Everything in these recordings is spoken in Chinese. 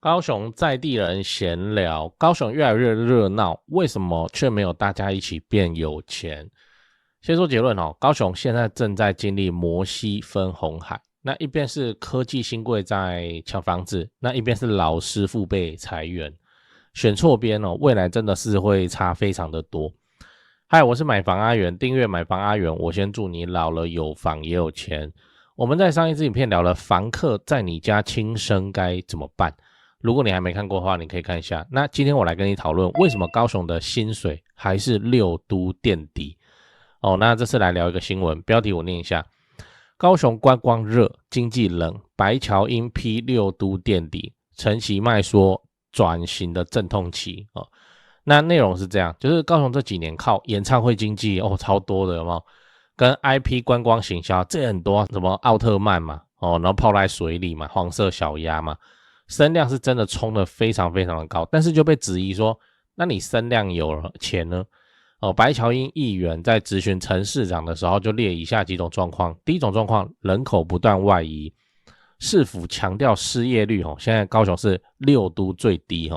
高雄在地人闲聊，高雄越来越热闹，为什么却没有大家一起变有钱？先说结论高雄现在正在经历摩西分红海，那一边是科技新贵在抢房子，那一边是老师傅被裁员，选错边未来真的是会差非常的多。嗨，我是买房阿元，订阅买房阿元，我先祝你老了有房也有钱。我们在上一支影片聊了房客在你家轻生该怎么办，如果你还没看过的话，你可以看一下。那今天我来跟你讨论为什么高雄的薪水还是六都垫底。那这次来聊一个新闻，标题我念一下：高雄观光热，经济冷，白侨英批六都垫底，陈其迈说转型的阵痛期那内容是这样，就是高雄这几年靠演唱会经济超多的，有没有？跟 IP 观光行销这很多，什么奥特曼嘛然后泡在水里嘛，黄色小鸭嘛，声量是真的冲得非常非常的高，但是就被质疑说，那你声量有了，钱呢？白侨英议员在质询陈市长的时候就列以下几种状况。第一种状况，人口不断外移，市府强调失业率现在高雄是六都最低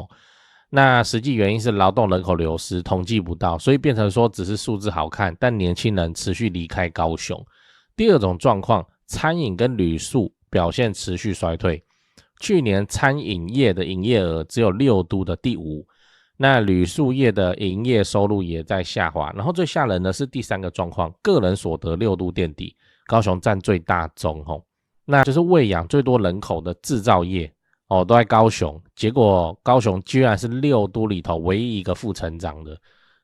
那实际原因是劳动人口流失，统计不到，所以变成说只是数字好看，但年轻人持续离开高雄。第二种状况，餐饮跟旅宿表现持续衰退，去年餐饮业的营业额只有六都的第5，那旅宿业的营业收入也在下滑。然后最吓人的是第三个状况，个人所得六都垫底，高雄占最大宗那就是喂养最多人口的制造业都在高雄，结果高雄居然是六都里头唯一一个负成长的。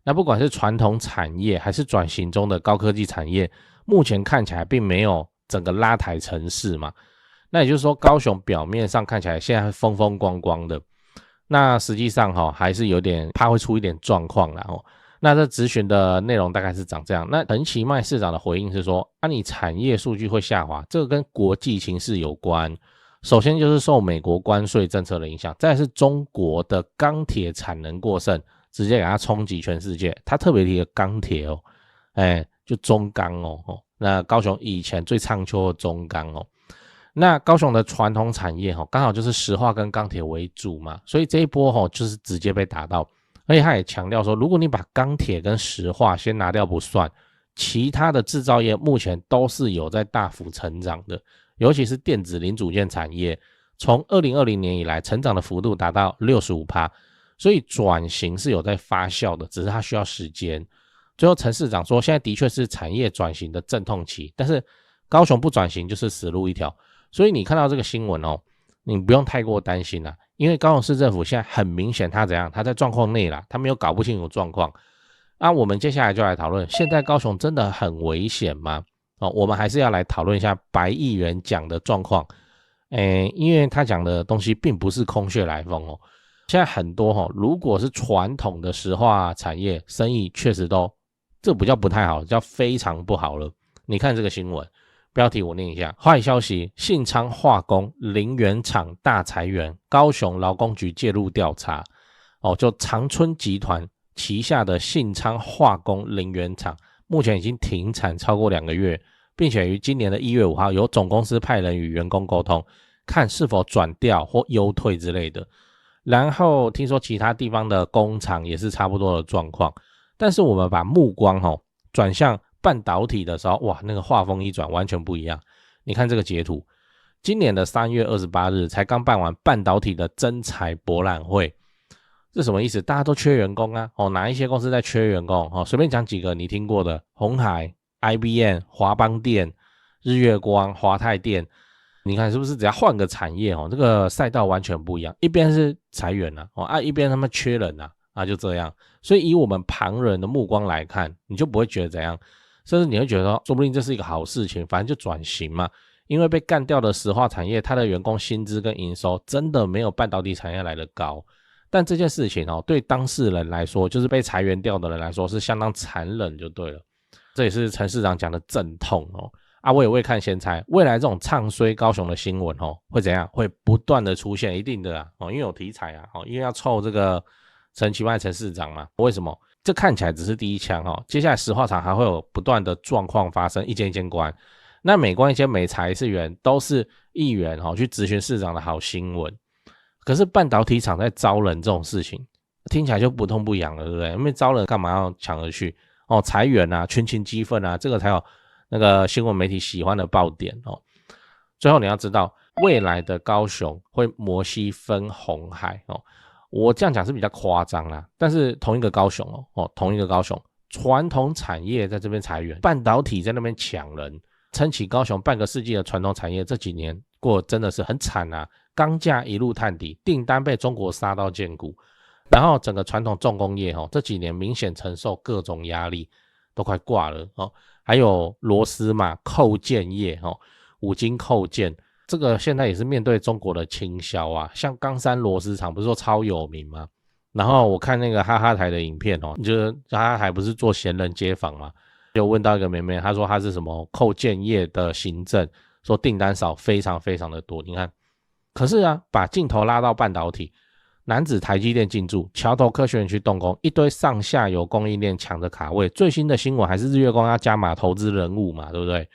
那不管是传统产业还是转型中的高科技产业，目前看起来并没有整个拉抬城市嘛。那也就是说，高雄表面上看起来现在风风光光的，那实际上还是有点怕会出一点状况啦那这质询的内容大概是长这样。那陈其迈市长的回应是说，你产业数据会下滑，这个跟国际情势有关。首先就是受美国关税政策的影响，再来是中国的钢铁产能过剩，直接给它冲击全世界。他特别提了钢铁就中钢那高雄以前最畅销的中钢那高雄的传统产业刚好就是石化跟钢铁为主嘛，所以这一波就是直接被打到。而且他也强调说，如果你把钢铁跟石化先拿掉不算，其他的制造业目前都是有在大幅成长的，尤其是电子零组件产业，从2020年以来成长的幅度达到 65%， 所以转型是有在发酵的，只是它需要时间。最后陈市长说，现在的确是产业转型的阵痛期，但是高雄不转型就是死路一条。所以你看到这个新闻你不用太过担心啦，因为高雄市政府现在很明显他怎样，他在状况内啦，他没有搞不清楚状况。我们接下来就来讨论，现在高雄真的很危险吗？我们还是要来讨论一下白议员讲的状况。因为他讲的东西并不是空穴来风现在很多如果是传统的石化产业生意确实都，这不叫不太好，叫非常不好了。你看这个新闻标题我念一下，坏消息，信昌化工林园厂大裁员，高雄劳工局介入调查就长春集团旗下的信昌化工林园厂目前已经停产超过2个月，并且于今年的1月5号由总公司派人与员工沟通，看是否转调或优退之类的。然后听说其他地方的工厂也是差不多的状况，但是我们把目光转向半导体的时候，哇，那个画风一转完全不一样。你看这个截图，今年的3月28日才刚办完半导体的征才博览会，这什么意思？大家都缺员工啊哪一些公司在缺员工随便讲几个你听过的，鸿海、IBM、华邦电、日月光、华泰电，你看是不是只要换个产业这个赛道完全不一样，一边是裁员一边他们缺人就这样。所以以我们旁人的目光来看，你就不会觉得怎样，甚至你会觉得说不定这是一个好事情，反正就转型嘛。因为被干掉的石化产业，它的员工薪资跟营收真的没有半导体产业来的高。但这件事情对当事人来说，就是被裁员掉的人来说是相当残忍就对了。这也是陈市长讲的阵痛我也会看先猜，未来这种唱衰高雄的新闻会怎样？会不断的出现，一定的因为有题材因为要凑这个陈其迈陈市长嘛。为什么？这看起来只是第一枪接下来石化厂还会有不断的状况发生，一间一间关。那每关一间每裁一次员都是议员去质询市长的好新闻。可是半导体厂在招人这种事情，听起来就不痛不痒了，对不对？因为招人干嘛要抢而去？裁员啊，群情激愤啊，这个才有那个新闻媒体喜欢的爆点哦。最后你要知道，未来的高雄会摩西分红海哦。我这样讲是比较夸张啦，但是同一个高雄同一个高雄，传统产业在这边裁员，半导体在那边抢人，撑起高雄半个世纪的传统产业，这几年过真的是很惨啊！钢价一路探底，订单被中国杀到见骨，然后整个传统重工业这几年明显承受各种压力，都快挂了还有螺丝嘛，扣件业五金扣件，这个现在也是面对中国的倾销啊。像冈山螺丝厂不是说超有名吗？然后我看那个哈哈台的影片就是哈哈台不是做闲人街访吗？就问到一个妹妹，她说她是什么扣件业的行政，说订单少非常非常的多。你看，可是啊，把镜头拉到半导体，楠梓台积电进驻，桥头科学园区动工，一堆上下游供应链抢着卡位。最新的新闻还是日月光要加码投资人物嘛，对不对？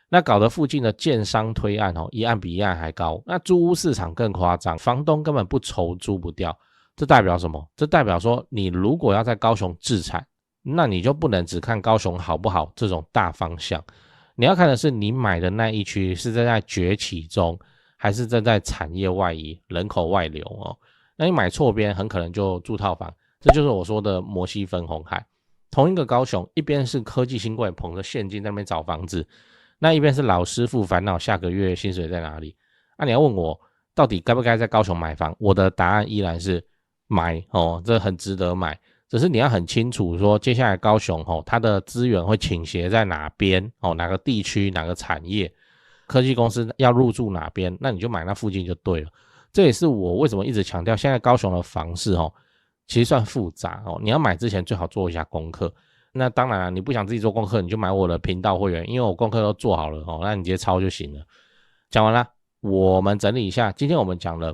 那搞得附近的建商推案一案比一案还高。那租屋市场更夸张，房东根本不愁租不掉。这代表什么？这代表说，你如果要在高雄置产，那你就不能只看高雄好不好这种大方向，你要看的是你买的那一区是在崛起中，还是正在产业外移、人口外流那你买错边，很可能就住套房。这就是我说的摩西分红海。同一个高雄，一边是科技新贵捧着现金在那边找房子，那一边是老师傅烦恼下个月薪水在哪里。你要问我到底该不该在高雄买房，我的答案依然是买这很值得买。只是你要很清楚说，接下来高雄它的资源会倾斜在哪边哪个地区、哪个产业，科技公司要入驻哪边，那你就买那附近就对了。这也是我为什么一直强调，现在高雄的房市其实算复杂你要买之前最好做一下功课。那当然你不想自己做功课，你就买我的频道会员，因为我功课都做好了那你直接抄就行了。讲完了，我们整理一下，今天我们讲了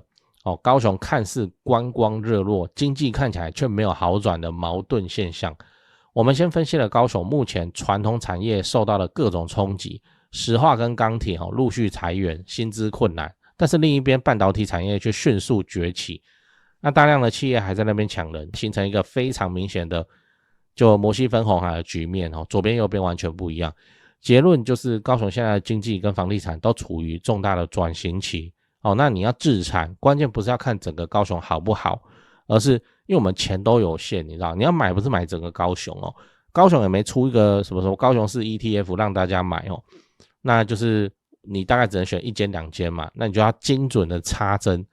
高雄看似观光热络，经济看起来却没有好转的矛盾现象。我们先分析了高雄目前传统产业受到的各种冲击，石化跟钢铁陆续裁员，薪资困难，但是另一边半导体产业却迅速崛起，那大量的企业还在那边抢人，形成一个非常明显的就摩西分红海的局面左边右边完全不一样。结论就是高雄现在的经济跟房地产都处于重大的转型期那你要置产，关键不是要看整个高雄好不好，而是因为我们钱都有限，你知道，你要买不是买整个高雄高雄也没出一个什么高雄市 ETF 让大家买那就是你大概只能选一间两间嘛，那你就要精准的插针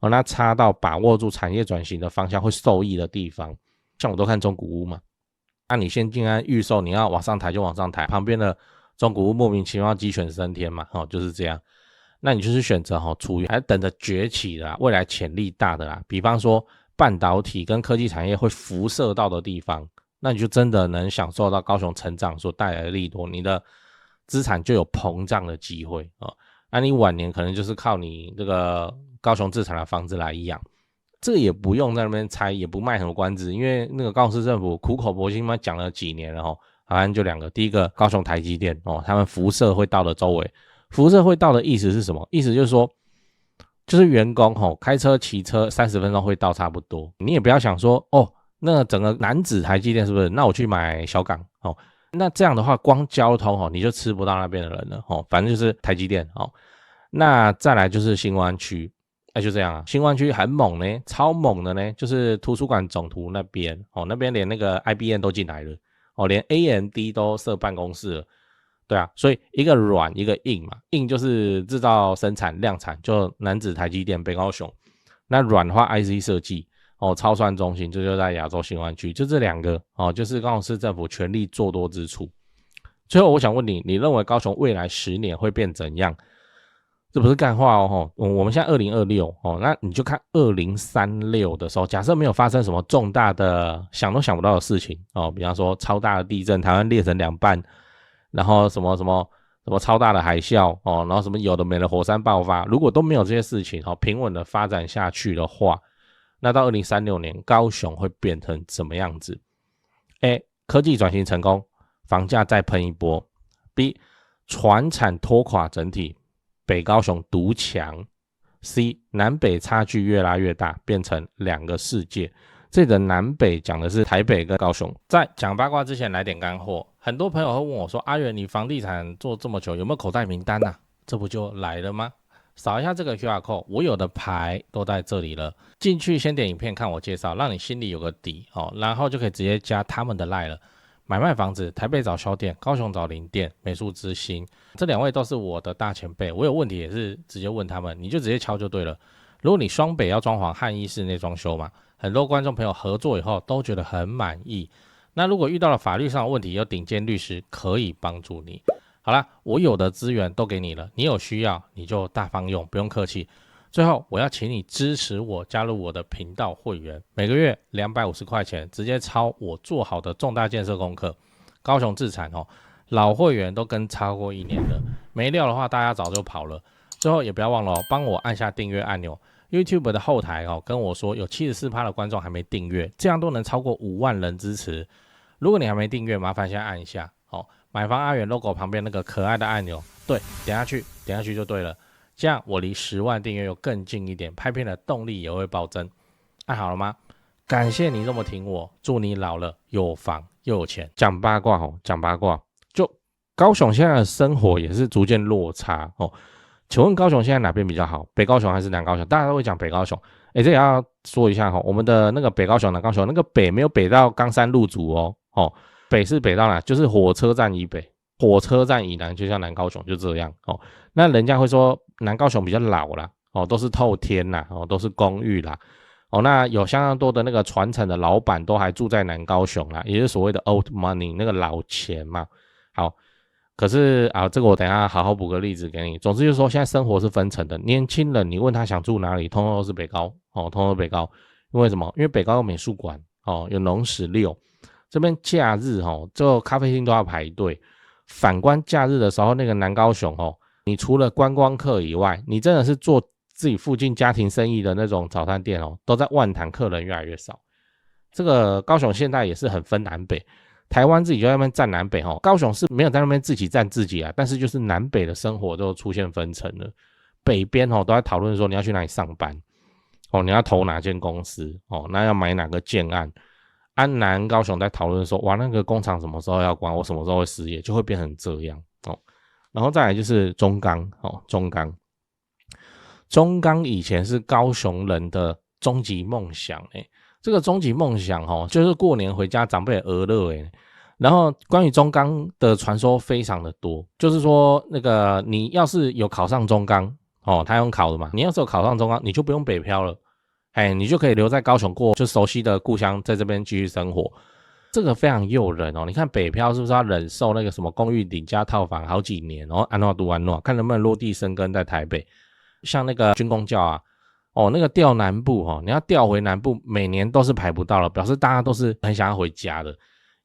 那插到把握住产业转型的方向会受益的地方。像我都看中古屋嘛，那你先进安预售，你要往上抬就往上抬，旁边的中古屋莫名其妙鸡犬升天嘛就是这样。那你就是选择处于还等着崛起的啦，未来潜力大的啦，比方说半导体跟科技产业会辐射到的地方，那你就真的能享受到高雄成长所带来的利多，你的资产就有膨胀的机会那你晚年可能就是靠你这个高雄自产的房子来养。这个也不用在那边猜，也不卖什么关子，因为那个高雄市政府苦口婆心嘛讲了几年了好像就两个，第一个高雄台积电他们辐射会到的周围，辐射会到的意思是什么？意思就是说，就是员工开车骑车30分钟会到差不多。你也不要想说那整个楠梓台积电是不是？那我去买小港那这样的话，光交通你就吃不到那边的人了反正就是台积电那再来就是新湾区，就这样啊。新湾区很猛呢，超猛的呢，就是图书馆总图那边那边连那个 IBM 都进来了连 AMD 都设办公室了。对啊，所以一个软一个硬嘛，硬就是制造生产量产，就楠梓台积电北高雄。那软化 IC 设计超算中心，这就在亚洲新湾区，就这两个就是高雄市政府全力做多之处。最后我想问你，你认为高雄未来10年会变怎样？这不是干话我们现在2026那你就看2036的时候，假设没有发生什么重大的想都想不到的事情比方说超大的地震，台湾裂成两半，然后什么超大的海啸然后什么有的没的火山爆发，如果都没有这些事情平稳的发展下去的话，那到2036年高雄会变成怎么样子？ A. 科技转型成功，房价再喷一波。 B. 传产拖垮整体，北高雄独强。C 南北差距越拉越大，变成两个世界。这里的南北讲的是台北跟高雄。在讲八卦之前来点干货，很多朋友会问我说，阿元你房地产做这么久有没有口袋名单啊？这不就来了吗？扫一下这个 QR code， 我有的牌都在这里了。进去先点影片看我介绍，让你心里有个底然后就可以直接加他们的 LINE 了。买卖房子，台北找销店，高雄找零店，美术之星，这两位都是我的大前辈，我有问题也是直接问他们，你就直接敲就对了。如果你双北要装潢汉一室内装修嘛，很多观众朋友合作以后都觉得很满意。那如果遇到了法律上的问题，有顶尖律师可以帮助你。好啦，我有的资源都给你了，你有需要你就大方用，不用客气。最后我要请你支持我，加入我的频道会员，每个月250块钱，直接抄我做好的重大建设功课。高雄自产老会员都跟超过1年了，没料的话大家早就跑了。最后也不要忘了帮我按下订阅按钮。YouTube 的后台跟我说有 74% 的观众还没订阅，这样都能超过5万人支持。如果你还没订阅，麻烦先按一下买房阿元 logo 旁边那个可爱的按钮，对，点下去就对了。这样我离10万订阅又更近一点，拍片的动力也会暴增。按好了吗？感谢你这么挺我，祝你老了有房又有钱。讲八卦讲八卦，就高雄现在的生活也是逐渐落差请问高雄现在哪边比较好？北高雄还是南高雄？大家都会讲北高雄，这也要说一下我们的那个北高雄、南高雄，那个北没有北到冈山路竹北是北到哪？就是火车站以北，火车站以南就像南高雄，就这样那人家会说南高雄比较老啦都是透天啦都是公寓啦那有相当多的那个传承的老板都还住在南高雄啦，也就是所谓的 old money 那个老钱嘛。好，可是这个我等一下好好补个例子给你。总之就是说，现在生活是分层的，年轻人你问他想住哪里，通通都是北高通通都北高。因为什么？因为北高有美术馆有农史6，这边假日这个咖啡厅都要排队。反观假日的时候，那个南高雄你除了观光客以外，你真的是做自己附近家庭生意的那种早餐店都在万谈，客人越来越少。这个高雄现在也是很分南北，台湾自己就在那边占南北高雄是没有在那边自己占自己但是就是南北的生活都出现分层了。北边都在讨论说你要去哪里上班你要投哪间公司那要买哪个建案。南高雄在讨论说，哇，那个工厂什么时候要关，我什么时候会失业，就会变成这样然后再来就是中钢中钢以前是高雄人的终极梦想这个终极梦想就是过年回家长辈鹅乐然后关于中钢的传说非常的多，就是说那个你要是有考上中钢他用考的嘛，你要是有考上中钢，你就不用北漂了。你就可以留在高雄过就熟悉的故乡，在这边继续生活，这个非常诱人你看北漂是不是要忍受那个什么公寓顶加套房好几年安诺读安诺，看能不能落地生根在台北。像那个军公教那个调南部你要调回南部，每年都是排不到了，表示大家都是很想要回家的。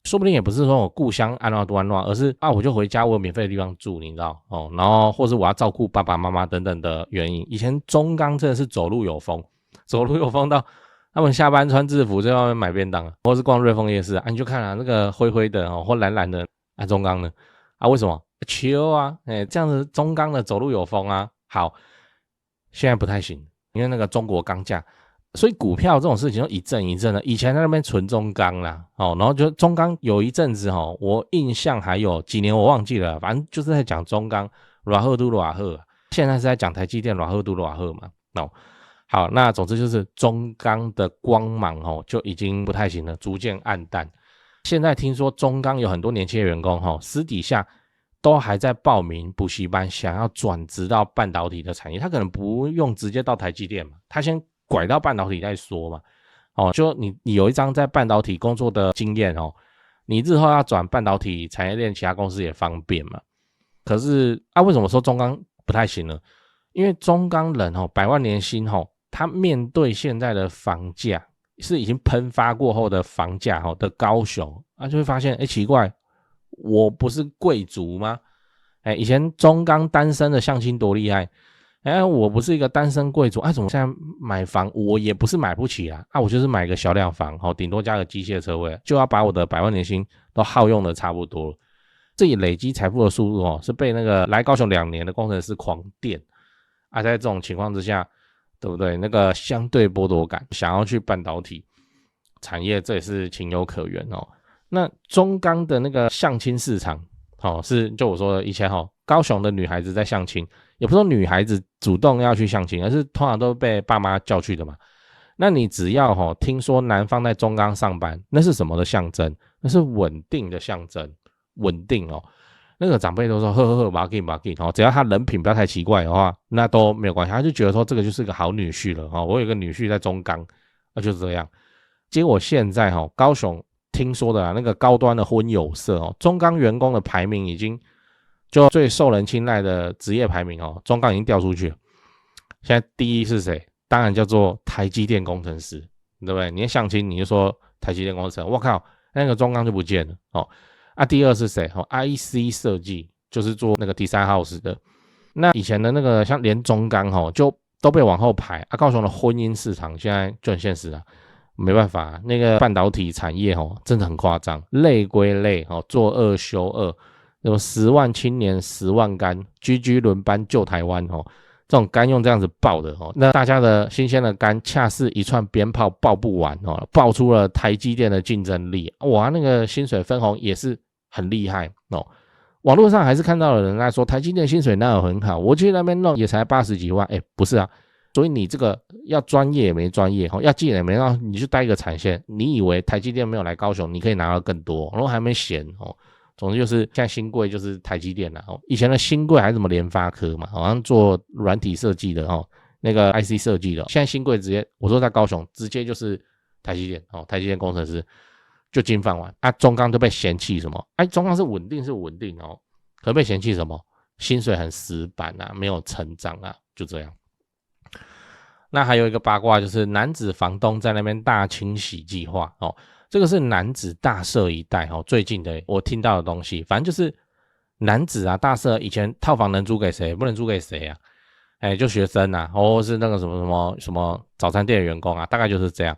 说不定也不是说我故乡安诺读安诺，而是我就回家，我有免费的地方住，你知道然后或是我要照顾爸爸妈妈等等的原因。以前中钢真的是走路有风到他们下班穿制服在外面买便当或是逛瑞丰夜市你就看那个灰灰的或蓝蓝的中钢的为什么秋这样子中钢的走路有风好，现在不太行，因为那个中国钢价，所以股票这种事情就一阵一阵的。以前在那边纯中钢啦然后就中钢有一阵子我印象还有几年我忘记了，反正就是在讲中钢偌好都偌好，现在是在讲台积电偌好都偌好嘛好，那总之就是中钢的光芒就已经不太行了，逐渐暗淡。现在听说中钢有很多年轻的员工私底下都还在报名补习班，想要转职到半导体的产业。他可能不用直接到台积电嘛，他先拐到半导体再说嘛就你有一张在半导体工作的经验你日后要转半导体产业链其他公司也方便嘛。可是为什么说中钢不太行呢？因为中钢人100万年薪他面对现在的房价是已经喷发过后的房价的高雄就会发现奇怪，我不是贵族吗？以前中钢单身的相亲多厉害我不是一个单身贵族怎么现在买房我也不是买不起啦我就是买个小两房顶多加个机械车位，就要把我的100万年薪都耗用的差不多了。自己累积财富的速度是被那个来高雄2年的工程师狂电在这种情况之下对不对？那个相对剥夺感，想要去半导体产业，这也是情有可原哦。那中钢的那个相亲市场，是就我说的以前高雄的女孩子在相亲，也不是说女孩子主动要去相亲，而是通常都被爸妈叫去的嘛。那你只要听说男方在中钢上班，那是什么的象征？那是稳定的象征，稳定哦。那个长辈都说呵，不要紧，只要他人品不要太奇怪的话，那都没有关系。他就觉得说这个就是个好女婿了我有个女婿在中钢，那就是这样。结果现在高雄听说的那个高端的婚友社中钢员工的排名已经就最受人青睐的职业排名中钢已经掉出去了。现在第一是谁？当然叫做台积电工程师，对不对？你相亲你就说台积电工程师，我靠，那个中钢就不见了第二是谁？IC 设计，就是做那个 Design House 的。那以前的那个像连中钢就都被往后排高雄的婚姻市场现在就很现实啊，没办法，那个半导体产业真的很夸张，累归累做二休二，有10万青年10万肝，居居轮班救台湾这种肝用这样子爆的那大家的新鲜的肝恰似一串鞭炮爆不完爆出了台积电的竞争力，哇，那个薪水分红也是很厉害网络上还是看到有人在说台积电薪水哪有很好，我去那边弄也才80几万，不是啊，所以你这个要专业也没专业要技能也没让你去待一个产线，你以为台积电没有来高雄你可以拿到更多，然后还没闲总之就是现在新贵就是台积电啦以前的新贵还是什么联发科嘛，好像做软体设计的那个 IC 设计的，现在新贵直接我说在高雄直接就是台积电台积电工程师就金饭碗中钢就被嫌弃什么中钢是稳定可被嫌弃什么薪水很死板没有成长就这样。那还有一个八卦就是楠梓房东在那边大清洗计划这个是楠梓大社一带最近的我听到的东西，反正就是楠梓大社以前套房能租给谁不能租给谁就学生或是那个什么早餐店的员工大概就是这样。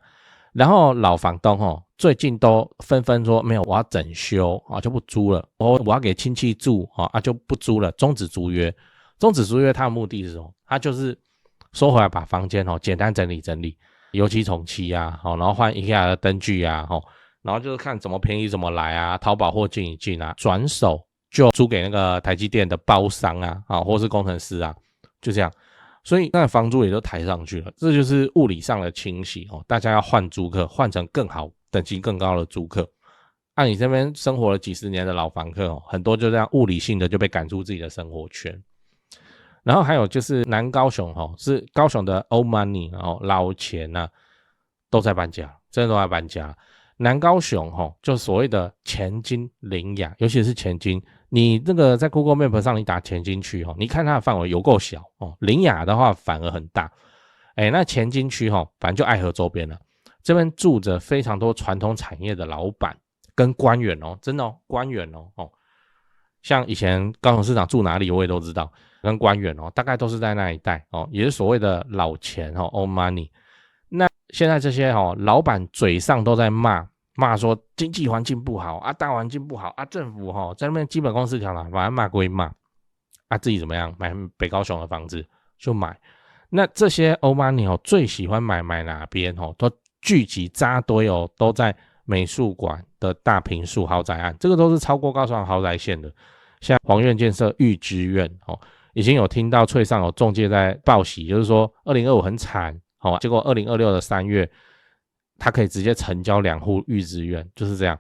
然后老房东最近都纷纷说没有，我要整修就不租了，我要给亲戚住就不租了，终止租约。终止租约它的目的是什么？它就是收回来把房间简单整理整理，油漆重漆然后换 IKEA 的灯具然后就是看怎么便宜怎么来淘宝货进一进转手就租给那个台积电的包商或是工程师就这样。所以那房租也都抬上去了，这就是物理上的清洗大家要换租客，换成更好等级更高的租客你这边生活了几十年的老房客很多就这样物理性的就被赶出自己的生活圈。然后还有就是南高雄是高雄的 old money 老钱都在搬家，真的都在搬家。南高雄就所谓的前金苓雅，尤其是前金，你这个在 Google Map 上你打前金区你看它的范围有够小苓雅的话反而很大那前金区反正就爱河周边了，这边住着非常多传统产业的老板跟官员真的官员像以前高雄市长住哪里我也都知道，跟官员大概都是在那一带也是所谓的老钱old money。那现在这些老板嘴上都在骂说经济环境不好大环境不好政府在那边基本公司条啦，反正骂归骂自己怎么样买北高雄的房子就买。那这些old money最喜欢买哪边都聚集扎堆都在美术馆的大坪数豪宅案，这个都是超过高雄豪宅线的。像黄苑建设玉之苑已经有听到翠上有中介在报喜，就是说2025很惨结果2026的3月他可以直接成交2户玉之苑，就是这样。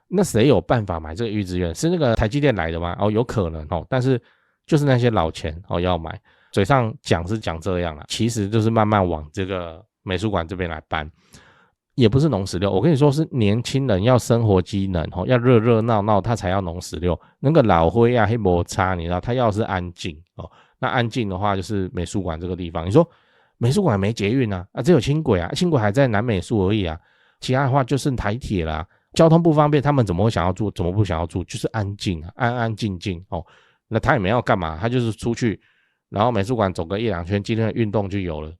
那谁有办法买这个玉之苑？是那个台积电来的吗？有可能但是就是那些老钱要买，嘴上讲是讲这样其实就是慢慢往这个美术馆这边来搬。也不是农16，我跟你说是年轻人要生活机能要热闹闹他才要农16。那个老灰黑摩擦你知道他要是安静那安静的话就是美术馆这个地方。你说美术馆没捷运只有轻轨轻轨还在南美术而已其他的话就是台铁啦，交通不方便，他们怎么会想要住？怎么不想要住？就是安静安安静静那他也没要干嘛，他就是出去然后美术馆走个1-2圈，今天的运动就有了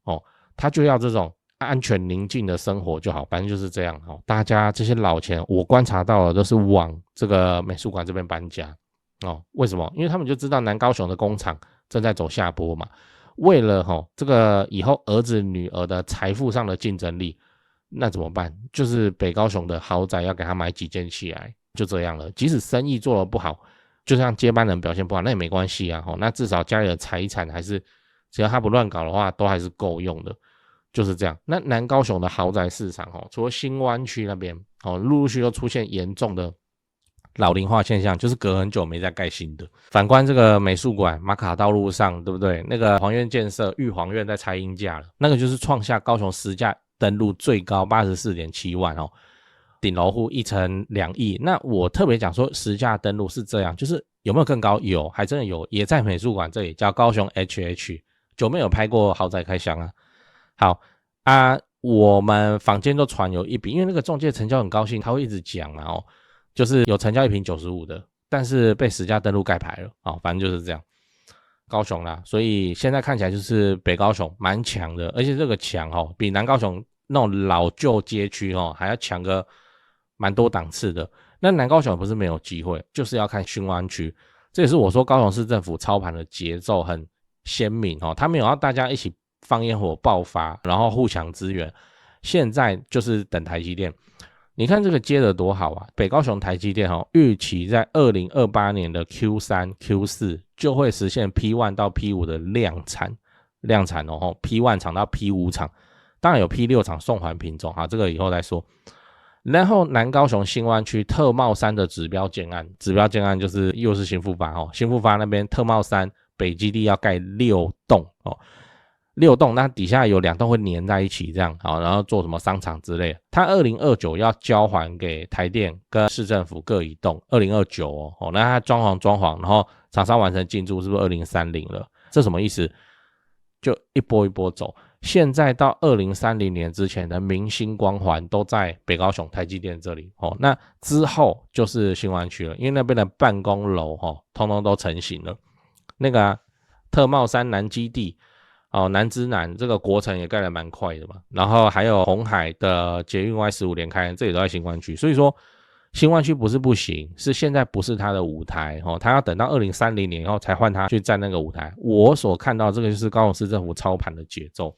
他就要这种安全宁静的生活就好，反正就是这样大家这些老钱我观察到了都是往这个美术馆这边搬家为什么？因为他们就知道南高雄的工厂正在走下坡嘛。为了这个以后儿子女儿的财富上的竞争力，那怎么办？就是北高雄的豪宅要给他买几间起来，就这样了。即使生意做得不好，就像接班人表现不好，那也没关系啊。那至少家里的财产还是，只要他不乱搞的话，都还是够用的。就是这样。那南高雄的豪宅市场除了新湾区那边陆陆续续出现严重的老龄化现象，就是隔很久没再盖新的。反观这个美术馆马卡道路上，对不对？那个皇苑建设玉皇苑在拆鹰架了，那个就是创下高雄实价登录最高 84.7 万顶楼户一层2亿。那我特别讲说实价登录是这样，就是有没有更高？有，还真的有，也在美术馆这里叫高雄 HH， 久没有拍过豪宅开箱啊。好啊，我们坊间都传有一笔，因为那个中介成交很高兴，他会一直讲嘛就是有成交一坪95的，但是被实价登录盖牌了反正就是这样。高雄啦，所以现在看起来就是北高雄蛮强的，而且这个强比南高雄那种老旧街区还要强个蛮多档次的。那南高雄也不是没有机会，就是要看新湾区。这也是我说高雄市政府操盘的节奏很鲜明他没有要大家一起放烟火爆发，然后互抢资源。现在就是等台积电，你看这个接的多好啊！北高雄台积电预期在2028年的 Q3、Q4 就会实现 P1 到 P5 的量产P1 厂到 P5 厂，当然有 P6 厂送还品种这个以后再说。然后南高雄新湾区特茂山的指标建案就是又是新复发新复发那边特茂山北基地要盖6栋6栋，那底下有2栋会粘在一起这样然后做什么商场之类的。它2029要交还给台电跟市政府各一栋，2029那它装潢，然后厂商完成进驻是不是2030了？这什么意思？就一波一波走。现在到2030年之前的明星光环都在北高雄台积电这里那之后就是新湾区了，因为那边的办公楼通通都成型了。那个特茂山南基地南之南这个国城也盖得蛮快的嘛，然后还有鸿海的捷运 Y15 连开，这里都在新湾区。所以说新湾区不是不行，是现在不是他的舞台他要等到2030年以后才换他去站那个舞台。我所看到这个就是高雄市政府操盘的节奏。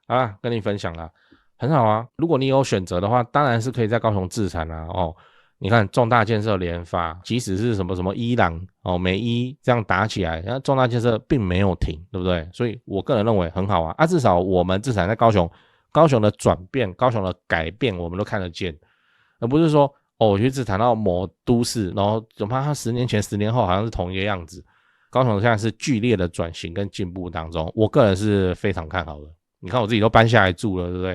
好啦，跟你分享啦，很好啊。如果你有选择的话，当然是可以在高雄自产啦你看重大建设连发，即使是什么伊朗美伊这样打起来，那重大建设并没有停，对不对？所以我个人认为很好啊。至少我们自产在高雄的转变，高雄的改变我们都看得见，而不是说我去自产到某都市，然后恐怕它10年前10年后好像是同一个样子。高雄现在是剧烈的转型跟进步当中，我个人是非常看好的。你看我自己都搬下来住了，对不对？